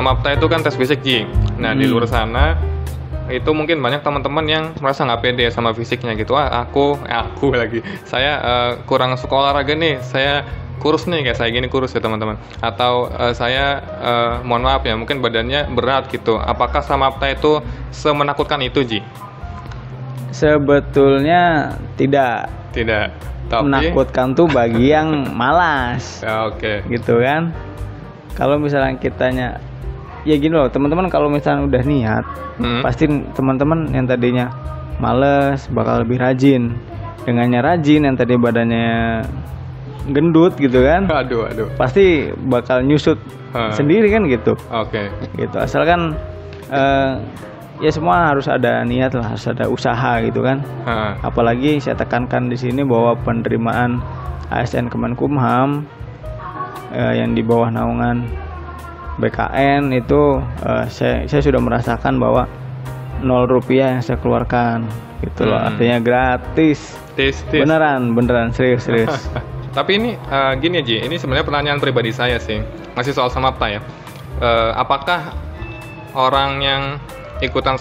Samapta itu kan tes fisik, Ji. Nah, di luar sana itu mungkin banyak teman-teman yang merasa nggak pede sama fisiknya gitu. Aku lagi. Saya kurang suka olahraga nih. Saya kurus nih, kayak saya gini kurus ya teman-teman. Atau saya mohon maaf ya, mungkin badannya berat gitu. Apakah Samapta itu semenakutkan itu, Ji? Sebetulnya tidak. Tapi Menakutkan tuh bagi yang malas. ya, oke. Gitu kan. Kalau misalnya kitanya ya gini loh, teman-teman, kalau misalnya udah niat, pasti teman-teman yang tadinya males bakal lebih rajin. Dengannya rajin, yang tadi badannya gendut gitu kan, Aduh. pasti bakal nyusut sendiri kan gitu. Oke. Gitu, asalkan ya semua harus ada niat lah, harus ada usaha gitu kan. Apalagi saya tekankan di sini bahwa penerimaan ASN Kemenkumham yang di bawah naungan BKN itu saya sudah merasakan bahwa 0 rupiah yang saya keluarkan gitu loh, artinya gratis. Tis. Beneran serius. Tapi ini gini Ji, ini sebenarnya pertanyaan pribadi saya sih, masih soal Samapta ya. Apakah orang yang ikutan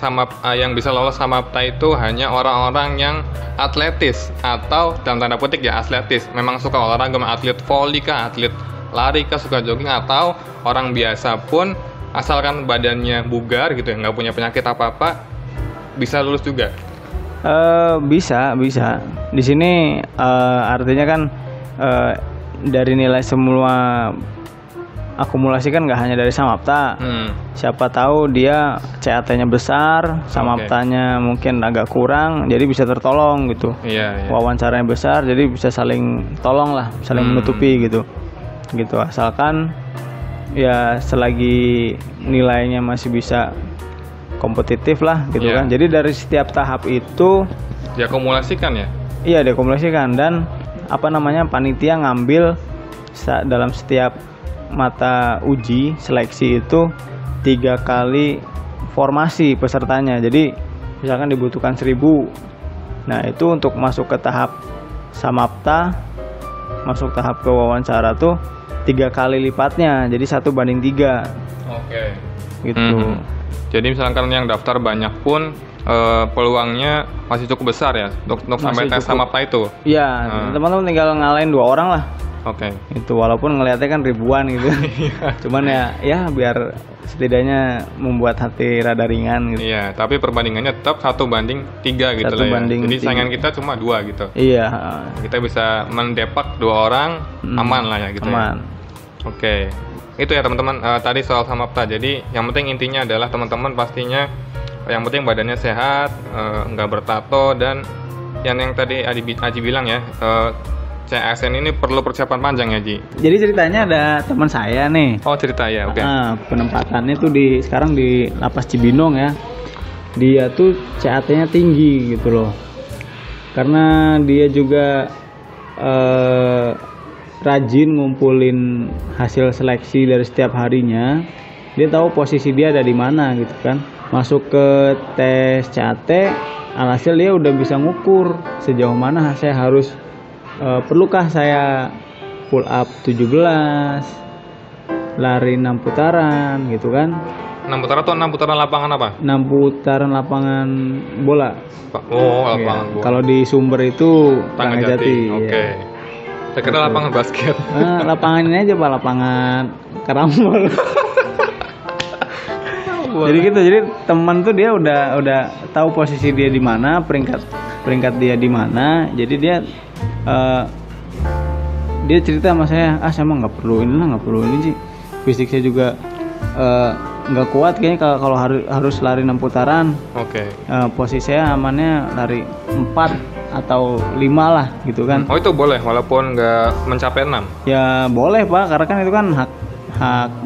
yang bisa lolos Samapta itu hanya orang-orang yang atletis atau dalam tanda petik ya atletis, memang suka olahraga, atlet voli kah, atlet lari kah, suka jogging, atau orang biasa pun asalkan badannya bugar gitu ya, nggak punya penyakit apa-apa bisa lulus juga? Bisa. Di sini artinya kan dari nilai semua akumulasi kan nggak hanya dari Samapta. Siapa tahu dia CAT-nya besar, Samaptanya mungkin agak kurang, jadi bisa tertolong gitu. Iya. Wawancaranya besar, jadi bisa saling tolong lah, saling menutupi gitu. Asalkan ya selagi nilainya masih bisa kompetitif lah gitu kan. Jadi dari setiap tahap itu diakumulasikan ya? Iya, diakumulasikan, dan panitia ngambil dalam setiap mata uji seleksi itu 3 kali formasi pesertanya. Jadi misalkan dibutuhkan 1000, nah itu untuk masuk ke tahap Samapta, masuk tahap ke wawancara tuh 3 kali lipatnya, jadi 1:3. Oke. Gitu. Jadi misalkan yang daftar banyak pun peluangnya masih cukup besar ya untuk sampai tes Samapta itu. Iya, teman-teman tinggal ngalahin 2 orang lah. Oke. Itu walaupun ngelihatnya kan ribuan gitu. Cuman ya biar setidaknya membuat hati rada ringan gitu. Iya, tapi perbandingannya tetap 1:3 gitu 1 lah ya. banding Jadi 3. saingan kita cuma 2 gitu. Iya. Kita bisa mendepak 2 orang aman lah ya gitu. Aman. Ya. Oke. Itu ya teman-teman, tadi soal Samapta. Jadi yang penting intinya adalah teman-teman pastinya yang penting badannya sehat, nggak bertato, dan yang tadi Aji bilang ya, CASN ini perlu persiapan panjang ya, Ji. Jadi ceritanya ada teman saya nih. Oh, cerita ya, oke. Penempatannya tuh sekarang di Lapas Cibinong ya. Dia tuh CAT-nya tinggi gitu loh. Karena dia juga rajin ngumpulin hasil seleksi dari setiap harinya. Dia tahu posisi dia ada di mana gitu kan. Masuk ke tes CAT, alhasil dia udah bisa ngukur sejauh mana saya harus perlukah saya pull up 17, lari 6 putaran gitu kan. 6 putaran atau 6 putaran lapangan apa? 6 putaran lapangan bola. Oh, lapangan bola. Kalau di Sumber itu Tanggajati. Oke. Ya. Saya kira lapangan basket. Lapangan ini aja Pak, lapangan karambol. Jadi gitu, jadi teman tuh dia udah tahu posisi dia di mana, peringkat dia di mana. Jadi dia cerita sama saya, saya emang nggak perlu ini sih, fisik saya juga nggak kuat kayaknya kalau harus lari 6 putaran. Oke. Posisi saya amannya lari 4 atau 5 lah gitu kan. Oh, itu boleh walaupun nggak mencapai 6? Ya boleh Pak, karena kan itu kan hak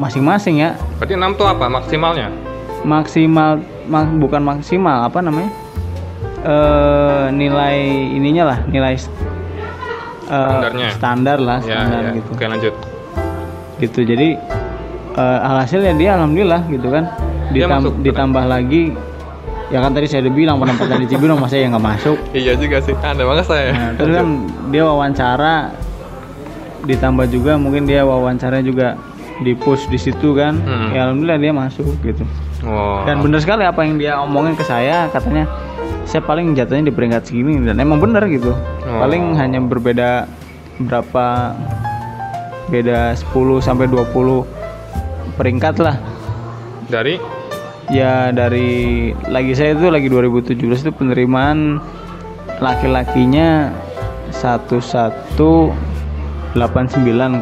masing-masing ya. Berarti 6 tuh apa maksimalnya? Bukan maksimal, apa namanya, nilai ininya lah, nilai standar lah, standar gitu. Oke, lanjut. Gitu, jadi hasilnya dia alhamdulillah gitu kan. Ditambah lagi, ya kan tadi saya udah bilang penempatan di Cibinong, masa ya nggak masuk. Iya juga sih, ada banget saya. Nah, terus kan dia wawancara, ditambah juga mungkin dia wawancaranya juga di push di situ kan. Ya alhamdulillah dia masuk gitu. Dan benar sekali apa yang dia omongin ke saya, katanya saya paling jatuhnya di peringkat segini, dan emang benar gitu. Paling hanya berbeda berapa, beda 10 sampai 20 peringkat lah. Dari saya itu lagi 2017 itu penerimaan laki-lakinya 1189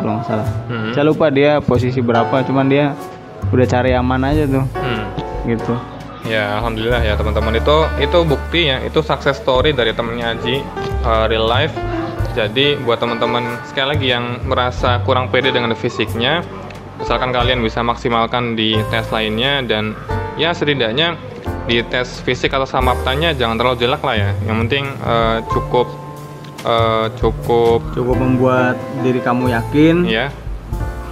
kalau nggak salah. Saya lupa dia posisi berapa, cuman dia udah cari aman aja tuh. Gitu. Ya alhamdulillah ya teman-teman, itu bukti ya, itu success story dari temennya Aji, real life. Jadi buat teman-teman sekali lagi yang merasa kurang pede dengan fisiknya, misalkan kalian bisa maksimalkan di tes lainnya, dan ya setidaknya di tes fisik atau samaptanya jangan terlalu jelek lah ya. Yang penting cukup membuat diri kamu yakin. Ya.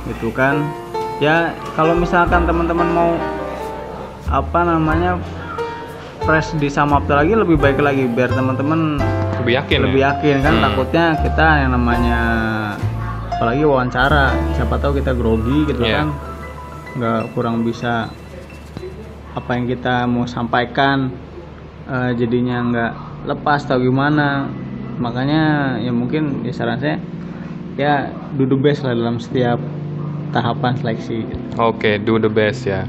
Gitu kan. Ya kalau misalkan teman-teman mau press di samapta lagi, lebih baik lagi biar teman-teman lebih yakin kan. Takutnya kita yang namanya apalagi wawancara, siapa tahu kita grogi gitu kan, nggak kurang bisa apa yang kita mau sampaikan, jadinya nggak lepas atau gimana. Makanya ya mungkin ya saran saya ya do the best lah dalam setiap tahapan seleksi. Oke, do the best ya.